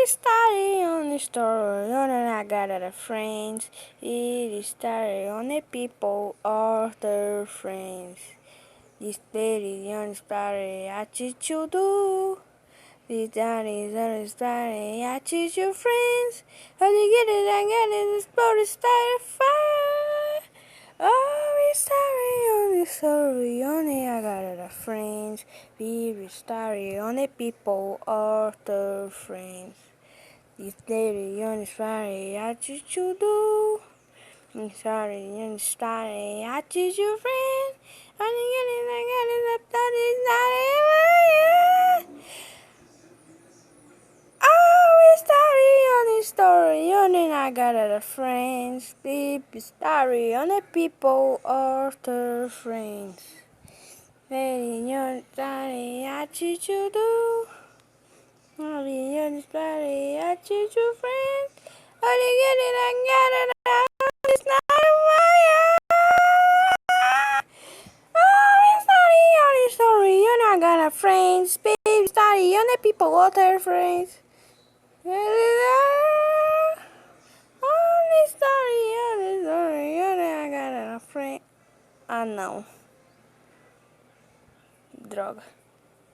started on the story, and I got other friends. It started on the people or their friends. This lady on the story, I teach you do. This daddy on the story, I teach you friends. How you get it, I get it, this boat is started fire. Oh, we started on the story, only I got other friends. We started on the people or their friends. This lady on the story, I teach you do. Sorry, on the story, I teach you friends. Only get it, I get it, I thought it's not it. Oh, we started on the story, only I got other friends. People story on the people or their friends. Lady on the story, I teach you do. Lady on the story, I teach you friends. Only get it, I got it, it's not a fire. Oh, we study on the story, you're not gonna friends. Baby, study on the people or their friends. Only story, you're not gonna friend. Ah, não. Droga.